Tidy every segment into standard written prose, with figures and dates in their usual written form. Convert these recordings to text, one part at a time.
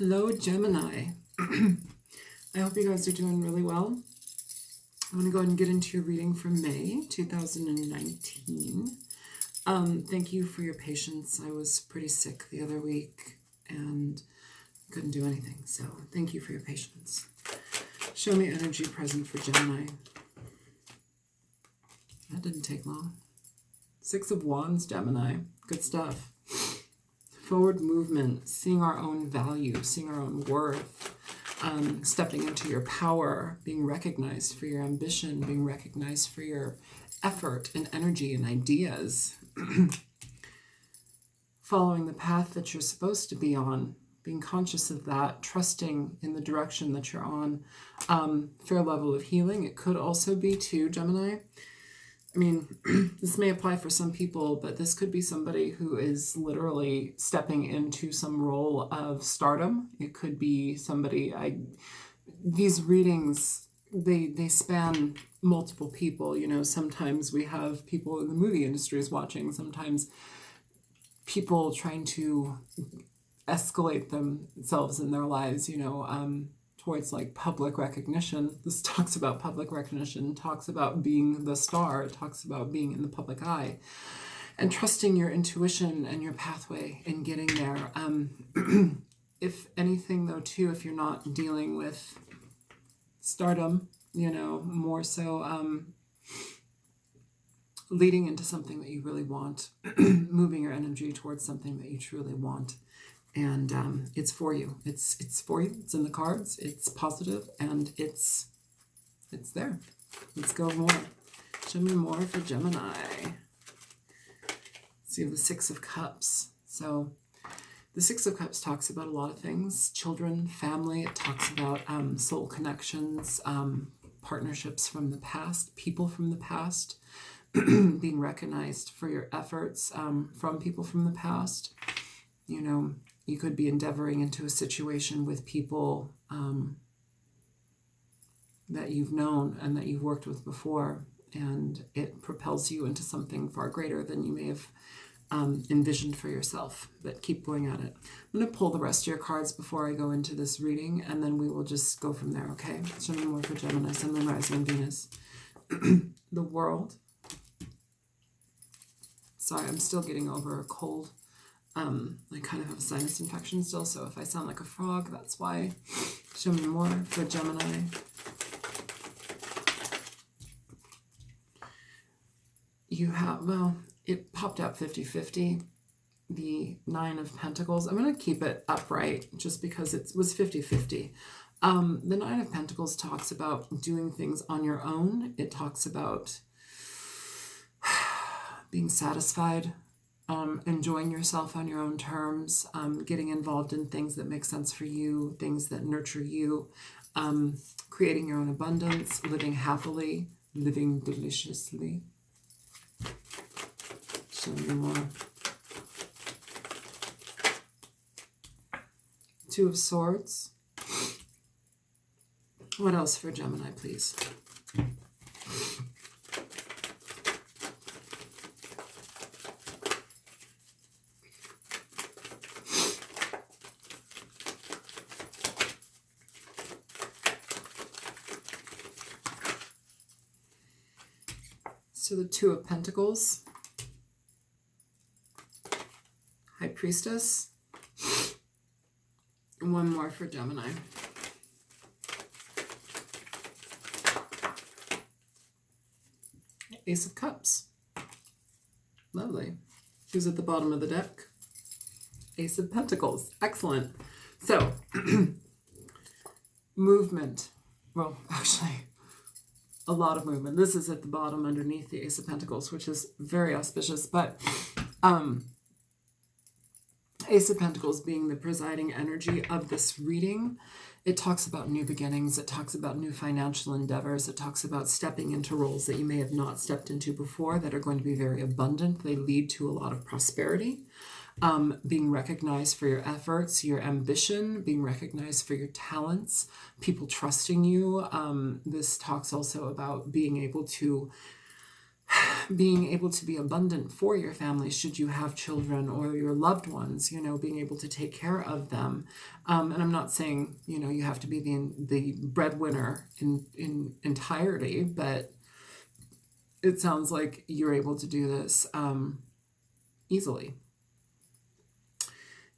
Hello, Gemini. I hope you guys are doing really well. I'm going to go ahead and get into your reading for May 2019. Thank you for your patience. I was pretty sick the other week and couldn't do anything. So thank you for your patience. Show me energy present for Gemini. That didn't take long. 6 of Wands, Gemini. Good stuff. Forward movement, seeing our own value, seeing our own worth, stepping into your power, being recognized for your ambition, being recognized for your effort and energy and ideas, following the path that you're supposed to be on, being conscious of that, trusting in the direction that you're on, fair level of healing. It could also be too, Gemini. I mean, this may apply for some people, but this could be somebody who is literally stepping into some role of stardom. It could be somebody, these readings, they span multiple people. You know, sometimes we have people in the movie industries watching, sometimes people trying to escalate themselves in their lives, you know, towards like public recognition. This talks about public recognition, talks about being the star, it talks about being in the public eye and trusting your intuition and your pathway in getting there. If anything though too, if you're not dealing with stardom, you know, more so leading into something that you really want, moving your energy towards something that you truly want. And it's for you. It's for you. It's in the cards. It's positive, and it's there. Let's go more. Show me more for Gemini. See the 6 of Cups. So the 6 of Cups talks about a lot of things: children, family. It talks about soul connections, partnerships from the past, people from the past, being recognized for your efforts from people from the past. You know, you could be endeavoring into a situation with people that you've known and that you've worked with before, and it propels you into something far greater than you may have envisioned for yourself. But keep going at it. I'm going to pull the rest of your cards before I go into this reading, and then we will just go from there, okay? Show me more for Gemini, Sun, Moon, Rising, and Venus. The World. Sorry, I'm still getting over a cold. I kind of have a sinus infection still, so if I sound like a frog, that's why. Show me more for Gemini. You have, well, it popped out 50-50. The 9 of Pentacles. I'm going to keep it upright just because it was 50-50. The 9 of Pentacles talks about doing things on your own. It talks about being satisfied, enjoying yourself on your own terms, getting involved in things that make sense for you, things that nurture you, creating your own abundance, living happily, living deliciously. Show me more. 2 of Swords. What else for Gemini, please? So the 2 of Pentacles, High Priestess, and one more for Gemini. Ace of Cups. Lovely. Who's at the bottom of the deck? Ace of Pentacles. Excellent. So, movement. Well, actually, a lot of movement. This is at the bottom underneath the Ace of Pentacles, which is very auspicious, but Ace of Pentacles being the presiding energy of this reading, it talks about new beginnings, it talks about new financial endeavors, it talks about stepping into roles that you may have not stepped into before that are going to be very abundant. They lead to a lot of prosperity. Being recognized for your efforts, your ambition, being recognized for your talents, people trusting you. This talks also about being able to being able to be abundant for your family should you have children or your loved ones, being able to take care of them. And I'm not saying, you have to be the breadwinner in entirety, but it sounds like you're able to do this easily.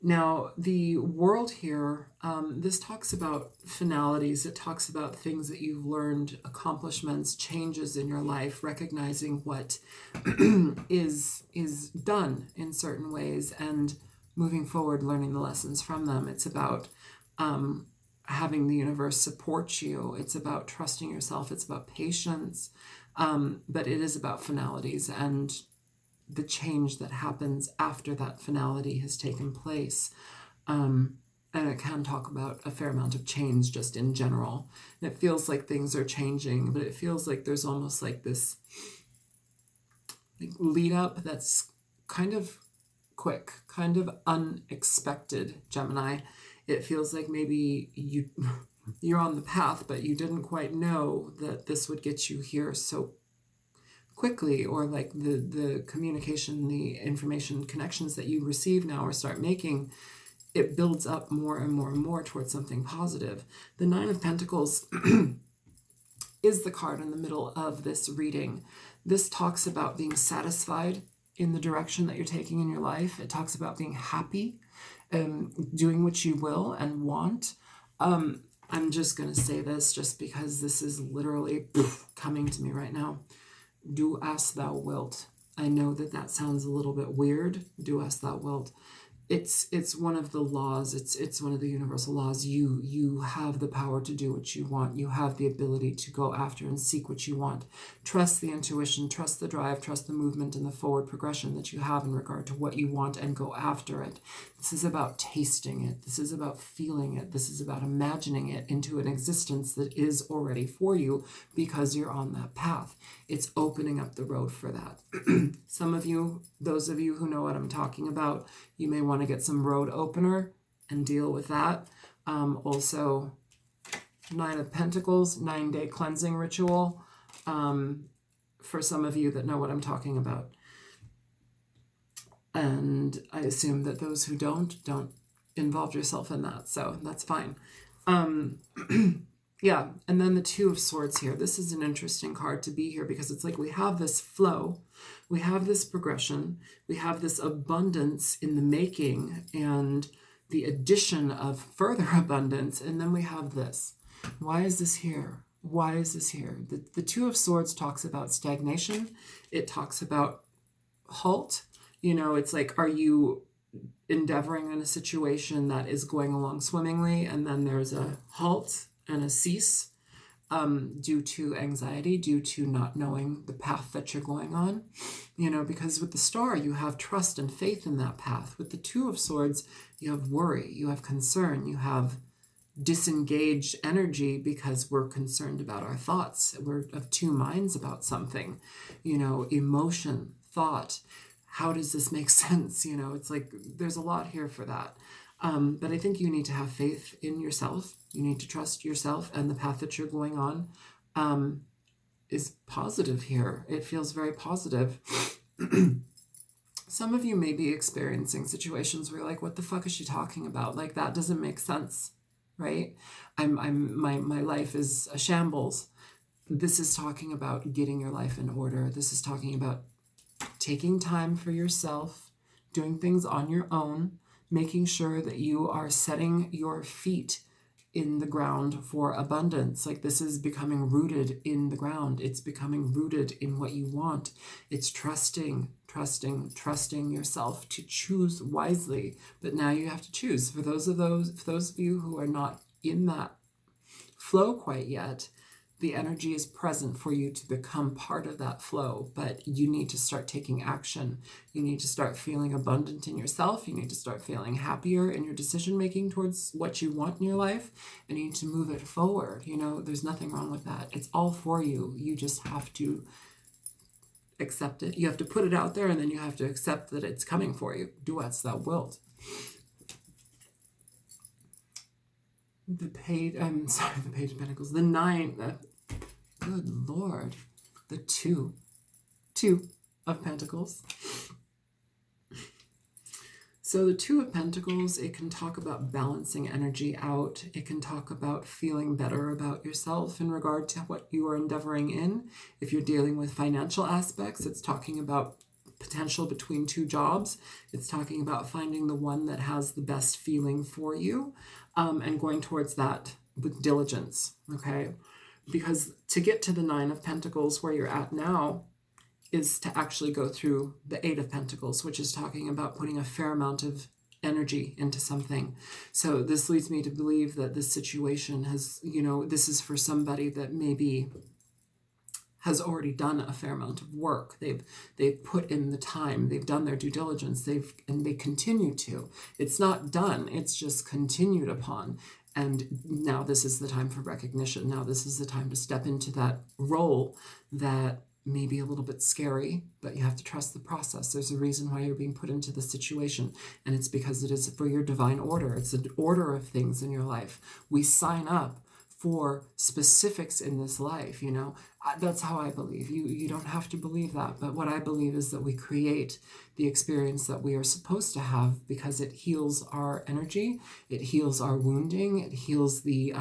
Now, the world here, this talks about finalities. It talks about things that you've learned, accomplishments, changes in your life, recognizing what is done in certain ways and moving forward, learning the lessons from them. It's about having the universe support you. It's about trusting yourself. It's about patience. But it is about finalities and the change that happens after that finality has taken place. And it can talk about a fair amount of change just in general. And it feels like things are changing, but it feels like there's almost like this lead up that's kind of quick, kind of unexpected, Gemini. It feels like maybe you're on the path, but you didn't quite know that this would get you here so quickly, or like the communication, the information connections that you receive now or start making, it builds up more and more and more towards something positive. The Nine of Pentacles is the card in the middle of this reading. This talks about being satisfied in the direction that you're taking in your life. It talks about being happy and doing what you will and want. I'm just going to say this just because this is literally coming to me right now. Do as thou wilt. I know that sounds a little bit weird. Do as thou wilt. It's one of the laws. It's one of the universal laws. You have the power to do what you want. You have the ability to go after and seek what you want. Trust the intuition, trust the drive, trust the movement and the forward progression that you have in regard to what you want, and go after it. This is about tasting it. This is about feeling it. This is about imagining it into an existence that is already for you because you're on that path. It's opening up the road for that. Some of you, those of you who know what I'm talking about, you may want to get some road opener and deal with that. Also, Nine of Pentacles, 9-day cleansing ritual. For some of you that know what I'm talking about. And I assume that those who don't involve yourself in that. So that's fine. Yeah. And then the Two of Swords here. This is an interesting card to be here because it's like we have this flow. We have this progression. We have this abundance in the making and the addition of further abundance. And then we have this. Why is this here? Why is this here? The Two of Swords talks about stagnation. It talks about halt. It's like, are you endeavoring in a situation that is going along swimmingly, and then there's a halt and a cease due to anxiety, due to not knowing the path that you're going on? Because with the Star, you have trust and faith in that path. With the Two of Swords, you have worry, you have concern, you have disengaged energy because we're concerned about our thoughts. We're of two minds about something, emotion, thought. How does this make sense? It's like there's a lot here for that. But I think you need to have faith in yourself. You need to trust yourself, and the path that you're going on is positive here. It feels very positive. Some of you may be experiencing situations where you're like, what the fuck is she talking about? Like, that doesn't make sense, right? My life is a shambles. This is talking about getting your life in order. This is talking about taking time for yourself, doing things on your own, making sure that you are setting your feet in the ground for abundance. Like, this is becoming rooted in the ground. It's becoming rooted in what you want. It's trusting yourself to choose wisely. But now you have to choose. For those of you who are not in that flow quite yet, the energy is present for you to become part of that flow, but you need to start taking action. You need to start feeling abundant in yourself. You need to start feeling happier in your decision making towards what you want in your life, and you need to move it forward. There's nothing wrong with that. It's all for you. You just have to accept it. You have to put it out there, and then you have to accept that it's coming for you. Do as thou wilt. The Page of Pentacles. The 9. Good Lord. The two Two of Pentacles. So the Two of Pentacles, it can talk about balancing energy out. It can talk about feeling better about yourself in regard to what you are endeavoring in. If you're dealing with financial aspects, it's talking about potential between two jobs. It's talking about finding the one that has the best feeling for you, and going towards that with diligence, okay? Because to get to the Nine of Pentacles where you're at now is to actually go through the Eight of Pentacles, which is talking about putting a fair amount of energy into something. So this leads me to believe that this situation has, this is for somebody that maybe has already done a fair amount of work. They've put in the time, they've done their due diligence, and they continue to. It's not done, it's just continued upon. And now this is the time for recognition. Now this is the time to step into that role that may be a little bit scary, but you have to trust the process. There's a reason why you're being put into this situation, and it's because it is for your divine order. It's an order of things in your life. We sign up for specifics in this life, That's how I believe. You don't have to believe that, but what I believe is that we create the experience that we are supposed to have because it heals our energy, it heals our wounding, it heals the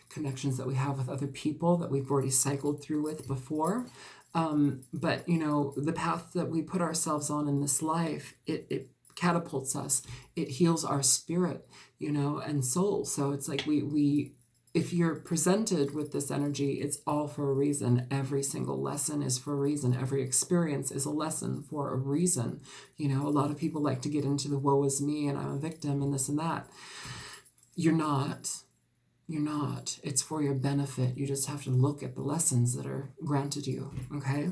connections that we have with other people that we've already cycled through with before. But the path that we put ourselves on in this life, it catapults us, it heals our spirit, and soul. So it's like we if you're presented with this energy, it's all for a reason. Every single lesson is for a reason. Every experience is a lesson for a reason. A lot of people like to get into the woe is me and I'm a victim and this and that. You're not. It's for your benefit. You just have to look at the lessons that are granted you, okay?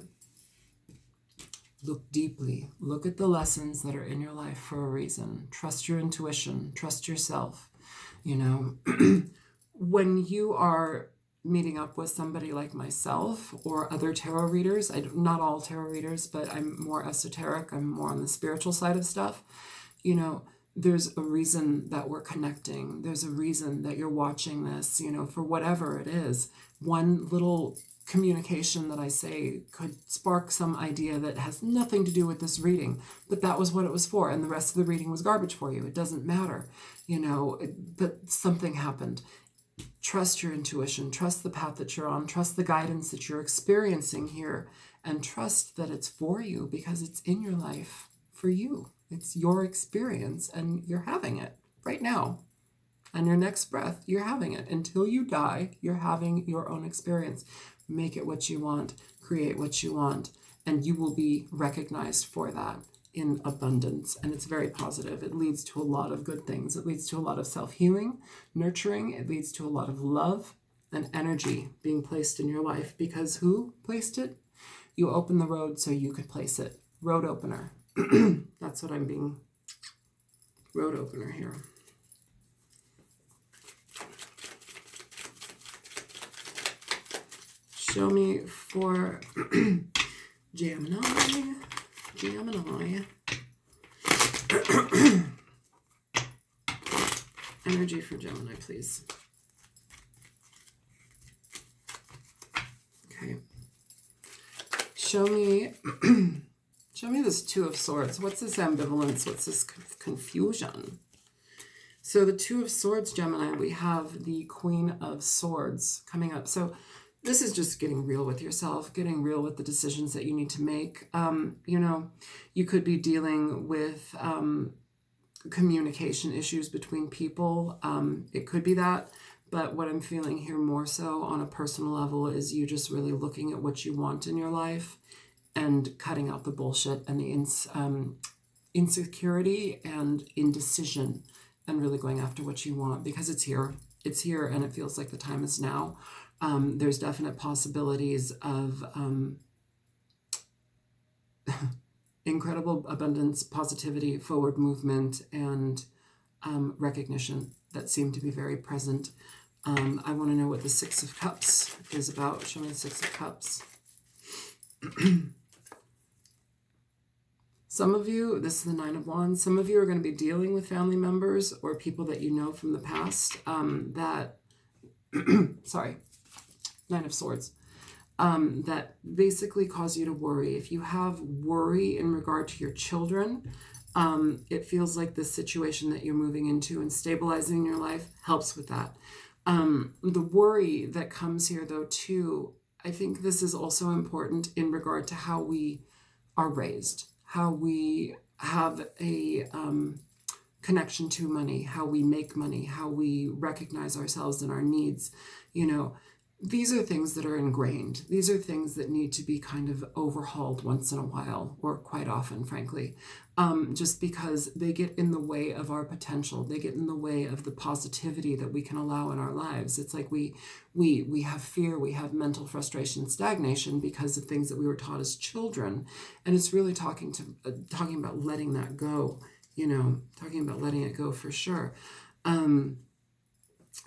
Look deeply. Look at the lessons that are in your life for a reason. Trust your intuition. Trust yourself. When you are meeting up with somebody like myself or other tarot readers, not all tarot readers, but I'm more esoteric, I'm more on the spiritual side of stuff, there's a reason that we're connecting. There's a reason that you're watching this, for whatever it is. One little communication that I say could spark some idea that has nothing to do with this reading, but that was what it was for, and the rest of the reading was garbage for you. It doesn't matter, but something happened. Trust your intuition, trust the path that you're on, trust the guidance that you're experiencing here, and trust that it's for you because it's in your life for you. It's your experience and you're having it right now. And your next breath, you're having it. Until you die, you're having your own experience. Make it what you want, create what you want, and you will be recognized for that in abundance. And it's very positive. It leads to a lot of good things. It leads to a lot of self-healing, nurturing. It leads to a lot of love and energy being placed in your life because who placed it? You open the road so you could place it. Road opener. That's what I'm being. Road opener here. Show me for Gemini. Energy for Gemini, please. Okay. Show me this Two of Swords. What's this ambivalence? What's this confusion? So the Two of Swords, Gemini, we have the Queen of Swords coming up. So this is just getting real with yourself, getting real with the decisions that you need to make. You could be dealing with communication issues between people. It could be that. But what I'm feeling here more so on a personal level is you just really looking at what you want in your life and cutting out the bullshit and the insecurity and indecision and really going after what you want because it's here. It's here and it feels like the time is now. There's definite possibilities of incredible abundance, positivity, forward movement, and recognition that seem to be very present. I want to know what the Six of Cups is about. Show me the Six of Cups. Some of you, this is the Nine of Wands, some of you are going to be dealing with family members or people that you know from the past that, sorry, Nine of Swords. that basically cause you to worry. If you have worry in regard to your children, it feels like the situation that you're moving into and stabilizing your life helps with that. The worry that comes here, though, too, I think this is also important in regard to how we are raised, how we have a connection to money, how we make money, how we recognize ourselves and our needs. You know, these are things that are ingrained. These are things that need to be kind of overhauled once in a while, or quite often, frankly, just because they get in the way of our potential. They get in the way of the positivity that we can allow in our lives. It's like we have fear, we have mental frustration, stagnation because of things that we were taught as children, and it's really talking about letting that go. You know, talking about letting it go for sure.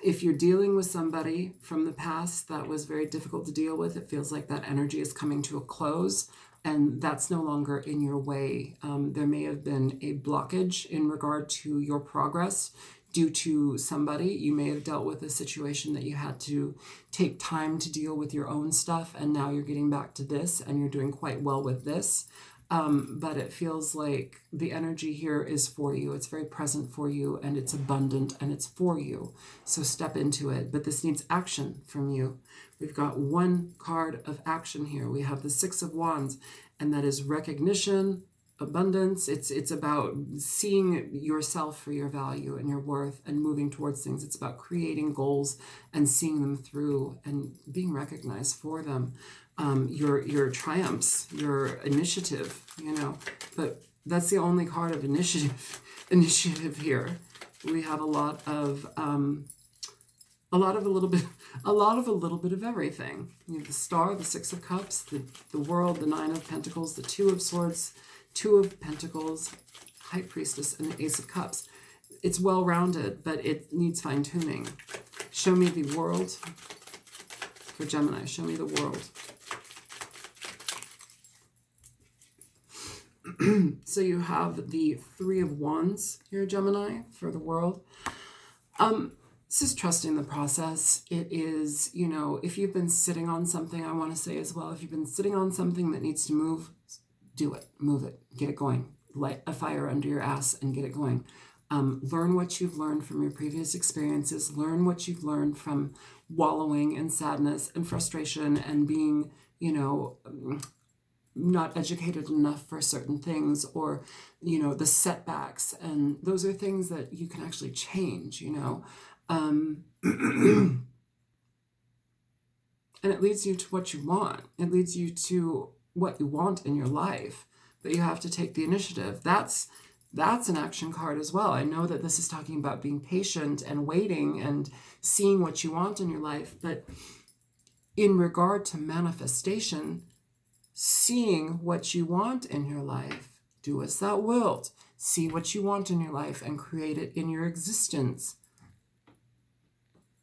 If you're dealing with somebody from the past that was very difficult to deal with, it feels like that energy is coming to a close and that's no longer in your way. There may have been a blockage in regard to your progress due to somebody. You may have dealt with a situation that you had to take time to deal with your own stuff, and now you're getting back to this and you're doing quite well with this. But it feels like the energy here is for you. It's very present for you, and it's abundant, and it's for you. So step into it. But this needs action from you. We've got one card of action here. We have the Six of Wands, and that is recognition, abundance. It's about seeing yourself for your value and your worth and moving towards things. It's about creating goals and seeing them through and being recognized for them. Your triumphs, your initiative, you know, but that's the only card of initiative here. We have a lot of a little bit of everything. You have the Star, the Six of Cups, the World, the Nine of Pentacles, the Two of Swords, Two of Pentacles, High Priestess, and the Ace of Cups. It's well-rounded, but it needs fine-tuning. Show me the world for Gemini. Show me the world. So you have the Three of Wands here, Gemini, for the world. This is trusting the process. It is, you know, if you've been sitting on something, I want to say as well, if you've been sitting on something that needs to move, do it, move it, get it going, light a fire under your ass and get it going. Learn what you've learned from your previous experiences, learn what you've learned from wallowing in sadness and frustration and being, you know, not educated enough for certain things, or, you know, the setbacks. And those are things that you can actually change, you know. And it leads you to what you want. It leads you to what you want in your life, but you have to take the initiative. That's an action card as well. I know that this is talking about being patient and waiting and seeing what you want in your life, but in regard to manifestation, seeing what you want in your life, do as thou wilt. See what you want in your life and create it in your existence.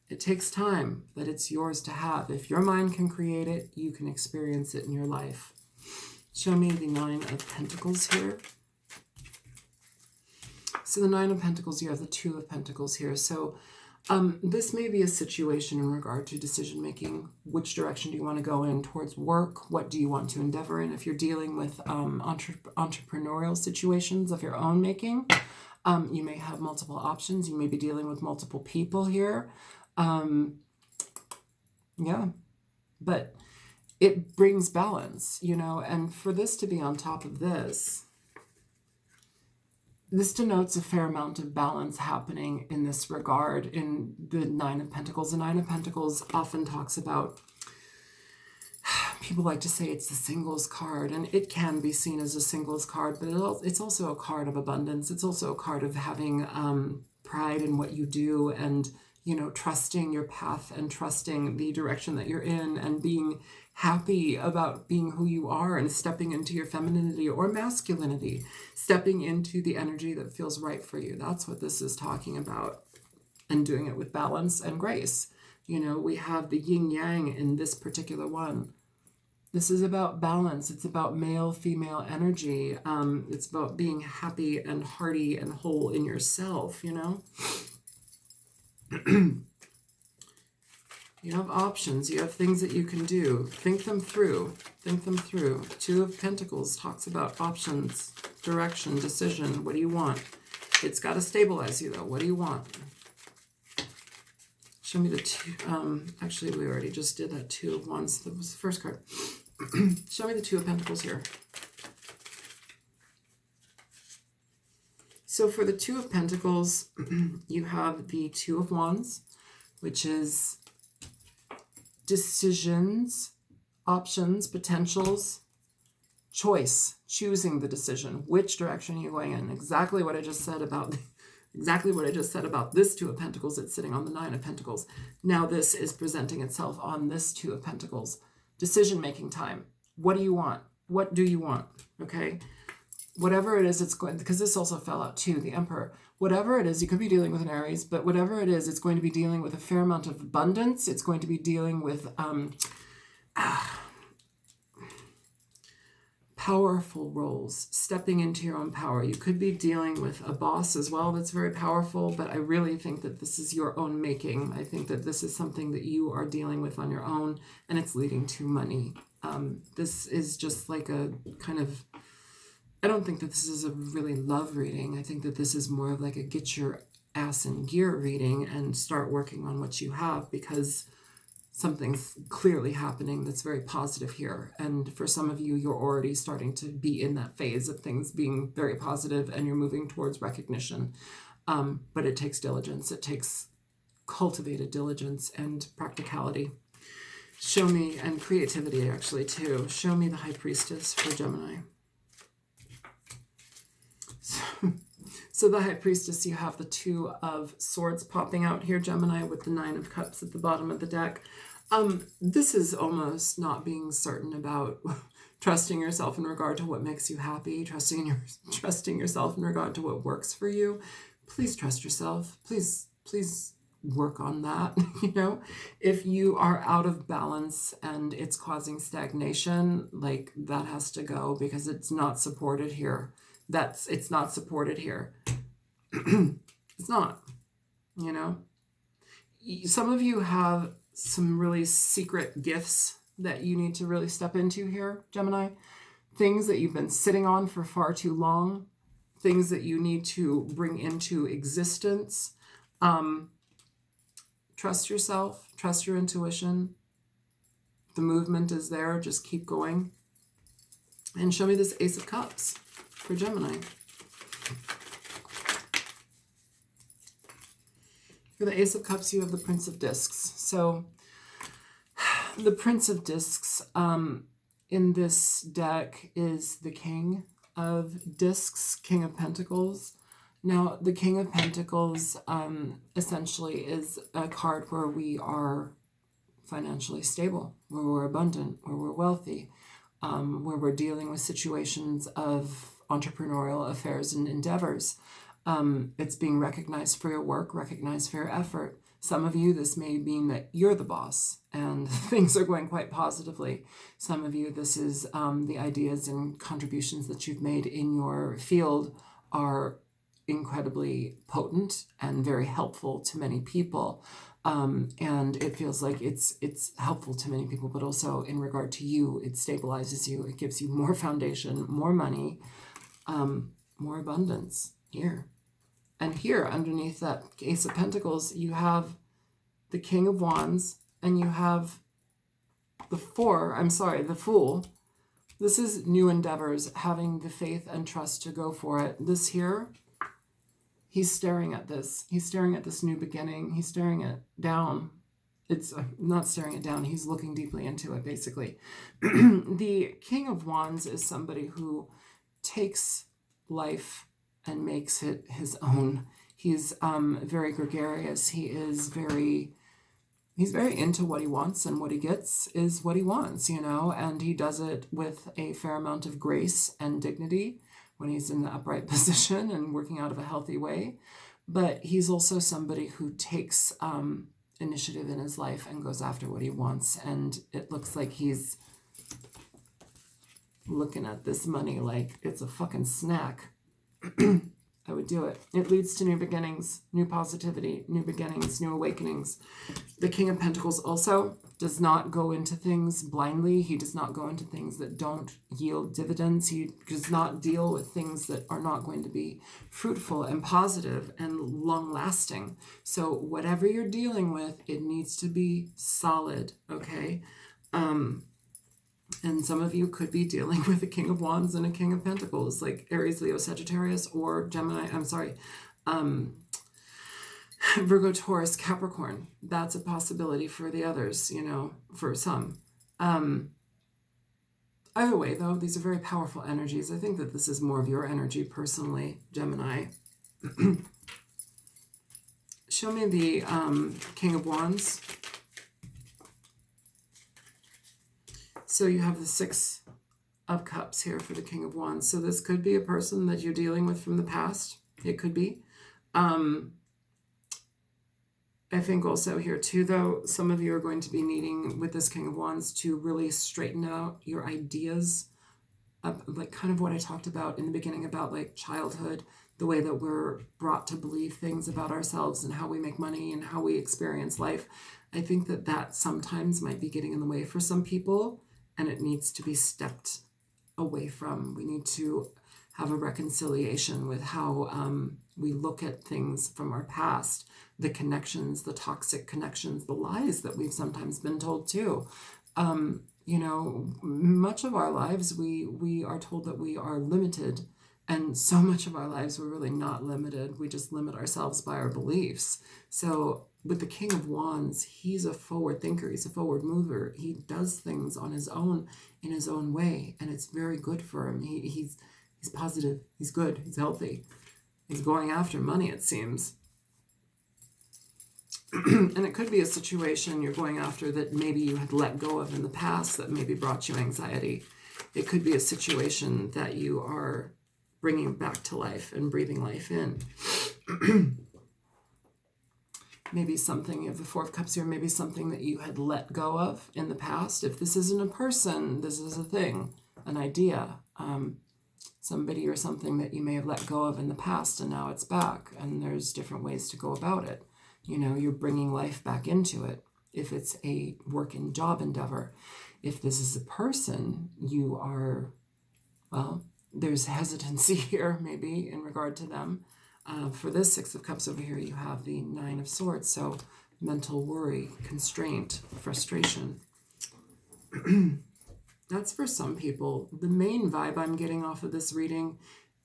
It takes time, but it's yours to have. If your mind can create it, you can experience it in your life. Show me the Nine of Pentacles here. So the Nine of Pentacles, you have the Two of Pentacles here. So this may be a situation in regard to decision making. Which direction do you want to go in towards work? What do you want to endeavor in? If you're dealing with entrepreneurial situations of your own making, you may have multiple options. You may be dealing with multiple people here. Yeah, but it brings balance, you know, and for this to be on top of this, this denotes a fair amount of balance happening in this regard in the Nine of Pentacles. The Nine of Pentacles often talks about, people like to say it's the singles card, and it can be seen as a singles card, but it's also a card of abundance. It's also a card of having pride in what you do and, you know, trusting your path and trusting the direction that you're in and being happy about being who you are and stepping into your femininity or masculinity, stepping into the energy that feels right for you. That's what this is talking about, and doing it with balance and grace. You know, we have the yin yang in this particular one. This is about balance. It's about male, female energy. It's about being happy and hearty and whole in yourself, you know? You have options. You have things that you can do. Think them through. Think them through. Two of Pentacles talks about options, direction, decision. What do you want? It's got to stabilize you, though. What do you want? Show me the two. Actually, we already just did that. Two of Wands. That was the first card. Show me the Two of Pentacles here. So for the Two of Pentacles, you have the Two of Wands, which is decisions, options, potentials, choice, choosing the decision. Which direction are you going in? Exactly what I just said about this Two of Pentacles. It's sitting on the Nine of Pentacles. Now this is presenting itself on this Two of Pentacles. Decision-making time. What do you want? What do you want? Okay? Whatever it is, it's going, because this also fell out too, the Emperor. Whatever it is, you could be dealing with an Aries, but whatever it is, it's going to be dealing with a fair amount of abundance. It's going to be dealing with powerful roles, stepping into your own power. You could be dealing with a boss as well that's very powerful, but I really think that this is your own making. I think that this is something that you are dealing with on your own, and it's leading to money. This is just like a kind of, I don't think that this is a really love reading. I think that this is more of like a get your ass in gear reading and start working on what you have, because something's clearly happening that's very positive here. And for some of you, you're already starting to be in that phase of things being very positive and you're moving towards recognition. But it takes diligence. It takes cultivated diligence and practicality. Show me, and creativity actually too. Show me the High Priestess for Gemini. So the High Priestess, you have the Two of Swords popping out here, Gemini, with the Nine of Cups at the bottom of the deck. This is almost not being certain about trusting yourself in regard to what makes you happy, trusting yourself in regard to what works for you. Please trust yourself. Please work on that. You know, if you are out of balance and it's causing stagnation, like that has to go, because it's not supported here. It's not supported here. It's not, you know. Some of you have some really secret gifts that you need to really step into here, Gemini. Things that you've been sitting on for far too long. Things that you need to bring into existence. Trust yourself. Trust your intuition. The movement is there. Just keep going. And show me this Ace of Cups for Gemini. For the Ace of Cups, you have the Prince of Discs. So the Prince of Discs in this deck is the King of Discs, King of Pentacles. Now, the King of Pentacles essentially is a card where we are financially stable, where we're abundant, where we're wealthy, where we're dealing with situations of entrepreneurial affairs and endeavors. It's being recognized for your work, recognized for your effort. Some of you, this may mean that you're the boss and things are going quite positively. Some of you, this is the ideas and contributions that you've made in your field are incredibly potent and very helpful to many people. And it feels like it's helpful to many people, but also in regard to you, it stabilizes you. It gives you more foundation, more money, more abundance here. And here, underneath that Ace of Pentacles, you have the King of Wands, and you have the Fool. This is new endeavors, having the faith and trust to go for it. This here, he's staring at this. He's staring at this new beginning. He's staring it down. It's not staring it down. He's looking deeply into it, basically. The King of Wands is somebody who takes life and makes it his own. He's very gregarious. He's very into what he wants, and what he gets is what he wants, you know, and he does it with a fair amount of grace and dignity when he's in the upright position and working out of a healthy way. But he's also somebody who takes initiative in his life and goes after what he wants. And it looks like he's looking at this money like it's a fucking snack. I would do it. It leads to new beginnings, new positivity, new beginnings, new awakenings. The King of Pentacles also does not go into things blindly. He does not go into things that don't yield dividends. He does not deal with things that are not going to be fruitful and positive and long lasting. So whatever you're dealing with, it needs to be solid, okay? And some of you could be dealing with a King of Wands and a King of Pentacles, like Aries, Leo, Sagittarius, or Gemini, Virgo, Taurus, Capricorn. That's a possibility for the others, for some. Either way, though, these are very powerful energies. I think that this is more of your energy personally, Gemini. Show me the King of Wands. So you have the Six of Cups here for the King of Wands. So this could be a person that you're dealing with from the past. It could be. I think also here too, though, some of you are going to be needing with this King of Wands to really straighten out your ideas, like kind of what I talked about in the beginning about like childhood, the way that we're brought to believe things about ourselves and how we make money and how we experience life. I think that that sometimes might be getting in the way for some people, and it needs to be stepped away from. We need to have a reconciliation with how we look at things from our past, the connections, the toxic connections, the lies that we've sometimes been told too. Much of our lives, we are told that we are limited, and so much of our lives we're really not limited. We just limit ourselves by our beliefs. So with the King of Wands, he's a forward thinker. He's a forward mover. He does things on his own, in his own way, and it's very good for him. He's positive. He's good. He's healthy. He's going after money, it seems. And it could be a situation you're going after that maybe you had let go of in the past that maybe brought you anxiety. It could be a situation that you are bringing back to life and breathing life in. Maybe something, you have the Four of Cups here, maybe something that you had let go of in the past. If this isn't a person, this is a thing, an idea, somebody or something that you may have let go of in the past and now it's back, and there's different ways to go about it. You're bringing life back into it. If it's a work and job endeavor, if this is a person, you are, there's hesitancy here maybe in regard to them. For this Six of Cups over here, you have the Nine of Swords. So mental worry, constraint, frustration. That's for some people. The main vibe I'm getting off of this reading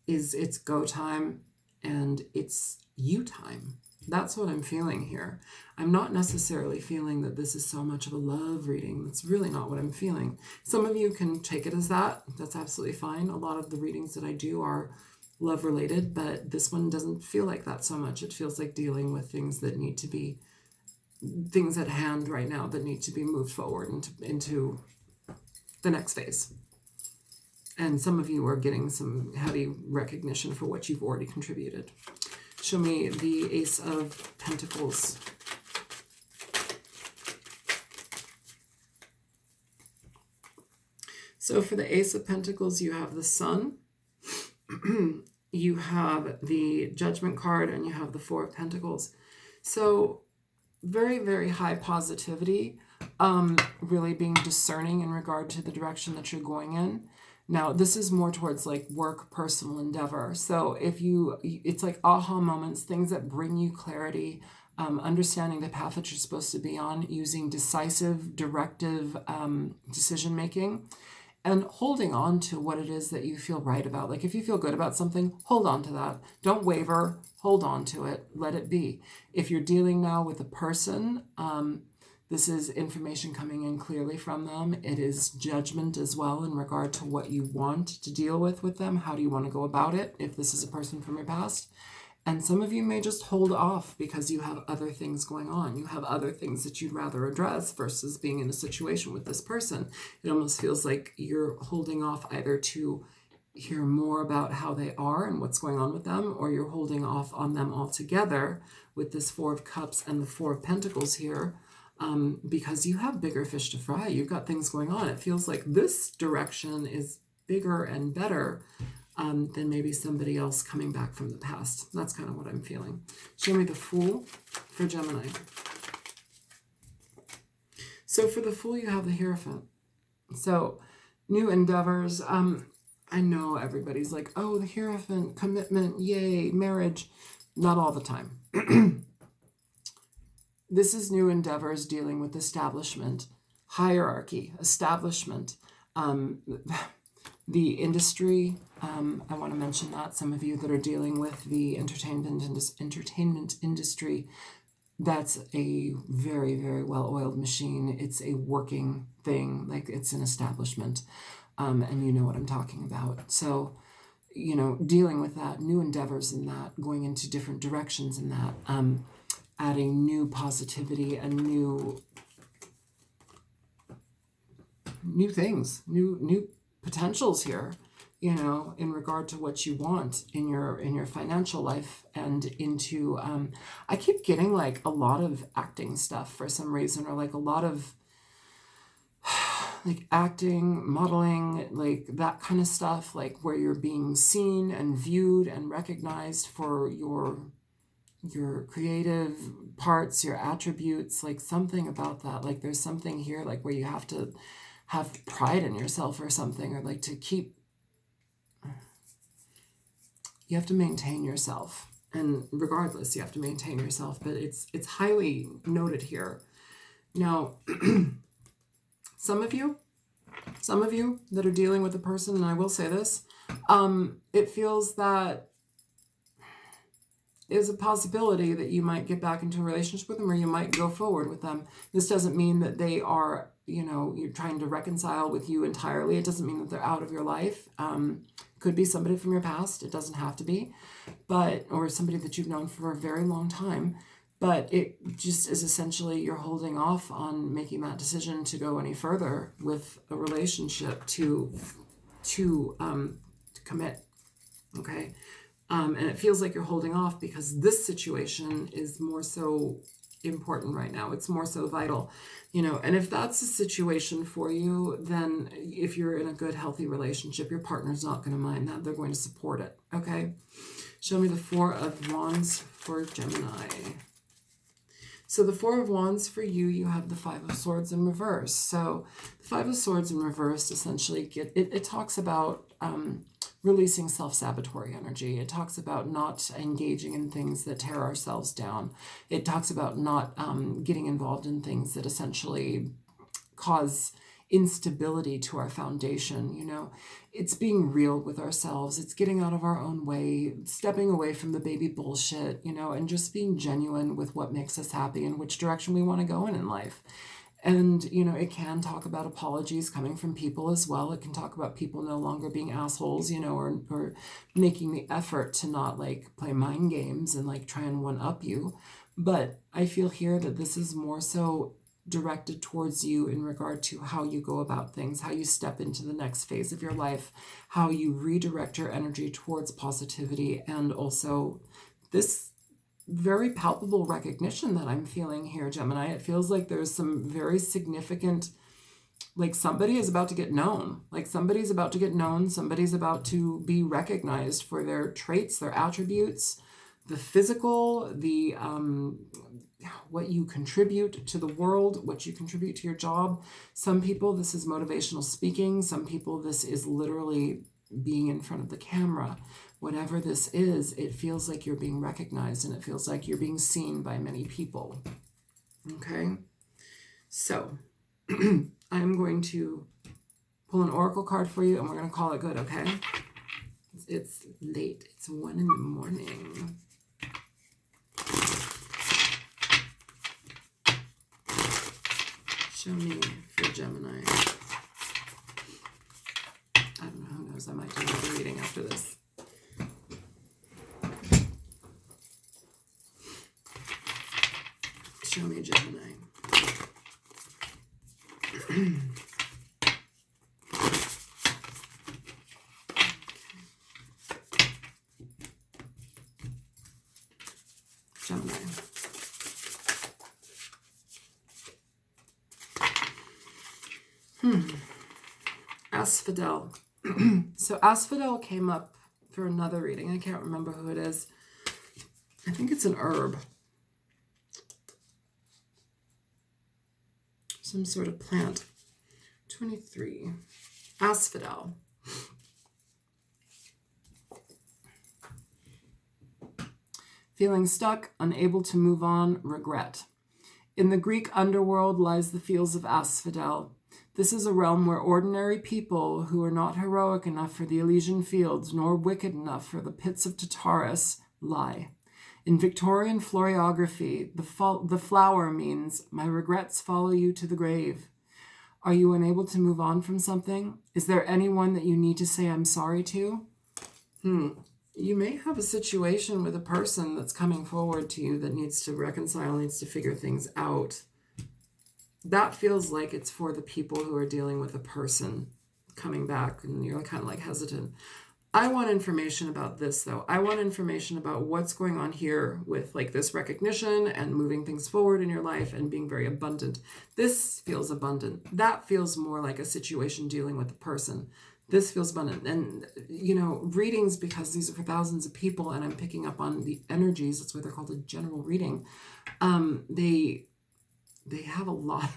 is it's go time and it's you time. That's what I'm feeling here. I'm not necessarily feeling that this is so much of a love reading. That's really not what I'm feeling. Some of you can take it as that. That's absolutely fine. A lot of the readings that I do are love related, but this one doesn't feel like that so much. It feels like dealing with things that need to be, things at hand right now that need to be moved forward into the next phase. And some of you are getting some heavy recognition for what you've already contributed. Show me the Ace of Pentacles. So for the Ace of Pentacles, you have the Sun, you have the Judgment card, and you have the Four of Pentacles. So very, very high positivity, really being discerning in regard to the direction that you're going in. Now, this is more towards like work, personal endeavor. So it's like aha moments, things that bring you clarity, understanding the path that you're supposed to be on, using decisive, directive decision-making, and holding on to what it is that you feel right about. Like if you feel good about something, hold on to that. Don't waver, hold on to it, let it be. If you're dealing now with a person, this is information coming in clearly from them. It is judgment as well in regard to what you want to deal with them. How do you want to go about it if this is a person from your past? And some of you may just hold off because you have other things going on. You have other things that you'd rather address versus being in a situation with this person. It almost feels like you're holding off either to hear more about how they are and what's going on with them, or you're holding off on them altogether with this Four of Cups and the Four of Pentacles here. Because you have bigger fish to fry. You've got things going on. It feels like this direction is bigger and better than maybe somebody else coming back from the past. That's kind of what I'm feeling. Show me the Fool for Gemini. So for the Fool, you have the Hierophant. So new endeavors. I know everybody's like, oh, the Hierophant, commitment, yay, marriage. Not all the time. This is new endeavors dealing with establishment, hierarchy, establishment, the industry. I want to mention that some of you that are dealing with the entertainment industry, that's a very, very well-oiled machine. It's a working thing, like it's an establishment, and you know what I'm talking about. So, you know, dealing with that, new endeavors in that, going into different directions in that, adding new positivity and new things, new potentials here, you know, in regard to what you want in your financial life and into, I keep getting like a lot of acting stuff for some reason, or like a lot of like acting, modeling, like that kind of stuff, like where you're being seen and viewed and recognized for your creative parts, your attributes, like something about that. Like there's something here like where you have to have pride in yourself or something, or like you have to maintain yourself. And regardless, you have to maintain yourself, but it's highly noted here. Now, some of you that are dealing with a person, and I will say this, it feels that there's a possibility that you might get back into a relationship with them, or you might go forward with them. This doesn't mean that they are, you know, you're trying to reconcile with you entirely. It doesn't mean that they're out of your life. Could be somebody from your past. It doesn't have to be, or somebody that you've known for a very long time. But it just is essentially you're holding off on making that decision to go any further with a relationship to commit. Okay. And it feels like you're holding off because this situation is more so important right now. It's more so vital, you know, and if that's a situation for you, then if you're in a good, healthy relationship, your partner's not going to mind that. They're going to support it. Okay. Show me the Four of Wands for Gemini. So the Four of Wands for you, you have the Five of Swords in reverse. So the Five of Swords in reverse essentially it talks about releasing self-sabotatory energy. It talks about not engaging in things that tear ourselves down. It talks about not getting involved in things that essentially cause instability to our foundation. You know, it's being real with ourselves. It's getting out of our own way, stepping away from the baby bullshit, you know, and just being genuine with what makes us happy and which direction we want to go in life. And, you know, it can talk about apologies coming from people as well. It can talk about people no longer being assholes, you know, or making the effort to not like play mind games and like try and one up you. But I feel here that this is more so directed towards you in regard to how you go about things, how you step into the next phase of your life, how you redirect your energy towards positivity, and also this very palpable recognition that I'm feeling here, Gemini. It feels like there's some very significant, like somebody is about to get known. Like somebody's about to get known. Somebody's about to be recognized for their traits, their attributes, the physical, the what you contribute to the world, what you contribute to your job. Some people, this is motivational speaking. Some people, this is literally being in front of the camera. Whatever this is, it feels like you're being recognized and it feels like you're being seen by many people. Okay? So, I'm going to pull an oracle card for you and we're going to call it good, okay? It's late. It's 1 a.m. Show me for Gemini. I don't know, who knows? I might do another reading after this. Show me Gemini. Gemini. Asphodel. So Asphodel came up for another reading. I can't remember who it is. I think it's an herb. Some sort of plant. 23. Asphodel. Feeling stuck, unable to move on, regret. In the Greek underworld lies the fields of asphodel. This is a realm where ordinary people who are not heroic enough for the Elysian fields nor wicked enough for the pits of Tartarus lie. In Victorian floriography, the flower means, my regrets follow you to the grave. Are you unable to move on from something? Is there anyone that you need to say I'm sorry to? You may have a situation with a person that's coming forward to you that needs to reconcile, needs to figure things out. That feels like it's for the people who are dealing with a person coming back, and you're kind of like hesitant. I want information about this, though. I want information about what's going on here with like this recognition and moving things forward in your life and being very abundant. This feels abundant. That feels more like a situation dealing with a person. This feels abundant. And, you know, readings, because these are for thousands of people and I'm picking up on the energies, that's why they're called a general reading. They have a lot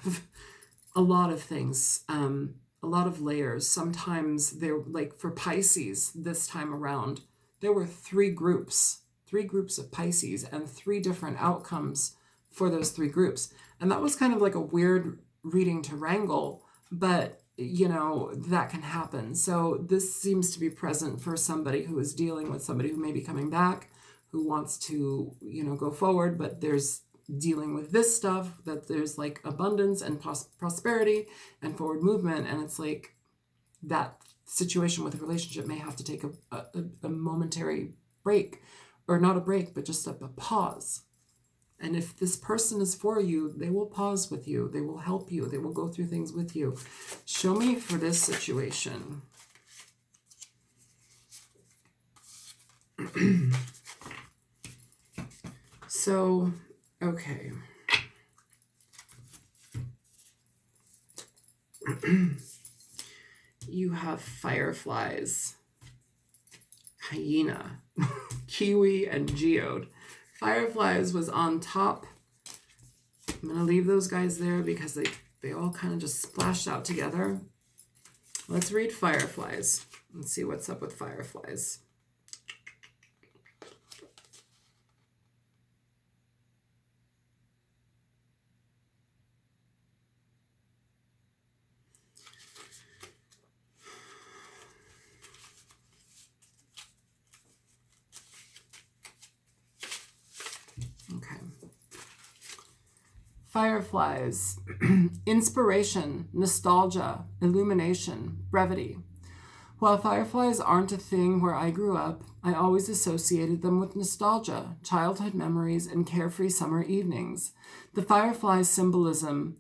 of things, a lot of layers. Sometimes they're like for Pisces this time around, there were three groups of Pisces and 3 different outcomes for those 3 groups. And that was kind of like a weird reading to wrangle, but you know, that can happen. So this seems to be present for somebody who is dealing with somebody who may be coming back, who wants to, you know, go forward, but there's dealing with this stuff, that there's like abundance and prosperity and forward movement. And it's like that situation with a relationship may have to take a momentary break, or not a break, but just a pause. And if this person is for you, they will pause with you. They will help you. They will go through things with you. Show me for this situation. So, okay. You have fireflies, hyena, kiwi, and geode. Fireflies was on top. I'm going to leave those guys there because they all kind of just splashed out together. Let's read fireflies and see what's up with fireflies. Fireflies, inspiration, nostalgia, illumination, brevity. While fireflies aren't a thing where I grew up, I always associated them with nostalgia, childhood memories, and carefree summer evenings. The fireflies' symbolism,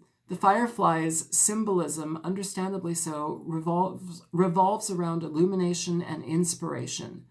understandably so, revolves around illumination and inspiration,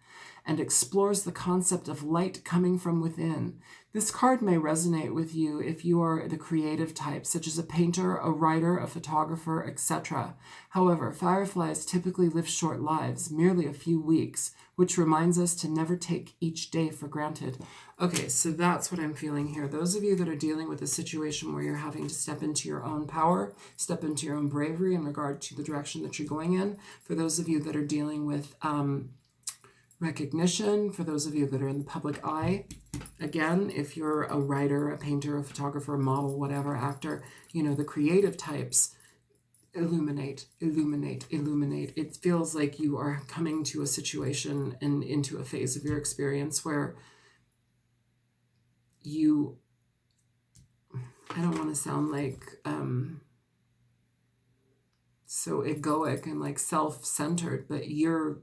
and explores the concept of light coming from within. This card may resonate with you if you are the creative type, such as a painter, a writer, a photographer, etc. However, fireflies typically live short lives, merely a few weeks, which reminds us to never take each day for granted. Okay, so that's what I'm feeling here. Those of you that are dealing with a situation where you're having to step into your own power, step into your own bravery in regard to the direction that you're going in. For those of you that are dealing with recognition, for those of you that are in the public eye, again, if you're a writer, a painter, a photographer, a model, whatever, actor, you know, the creative types, illuminate, illuminate, illuminate. It feels like you are coming to a situation and into a phase of your experience where you, I don't want to sound like so egoic and like self-centered, but you're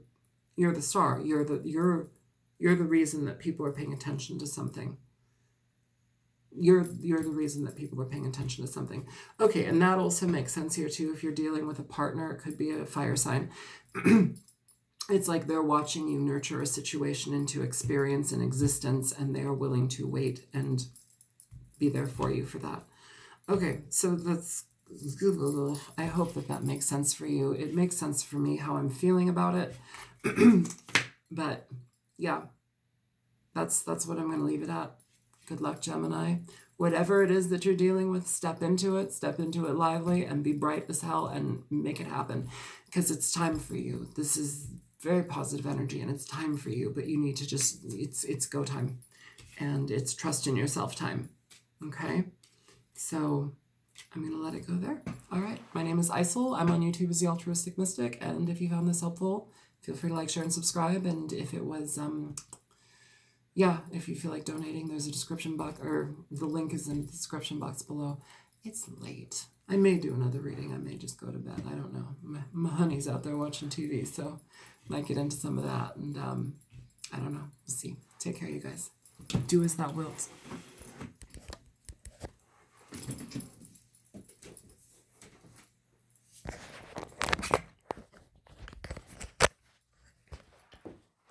the star. You're the reason that people are paying attention to something. You're the reason that people are paying attention to something. Okay, and that also makes sense here too. If you're dealing with a partner, it could be a fire sign. It's like they're watching you nurture a situation into experience and existence, and they are willing to wait and be there for you for that. Okay, so that's, I hope that makes sense for you. It makes sense for me how I'm feeling about it. But yeah, that's what I'm going to leave it at. Good luck, Gemini. Whatever it is that you're dealing with, step into it lively, and be bright as hell and make it happen, because it's time for you. This is very positive energy and it's time for you, but you need to just, it's go time, and it's trust in yourself time. Okay? So I'm going to let it go there. All right. My name is Isel. I'm on YouTube as the Altruistic Mystic. And if you found this helpful, feel free to like, share, and subscribe. And if it was, if you feel like donating, there's a description box, or the link is in the description box below. It's late. I may do another reading. I may just go to bed. I don't know. My honey's out there watching TV, so might get into some of that. And I don't know. We'll see. Take care, you guys. Do as thou wilt.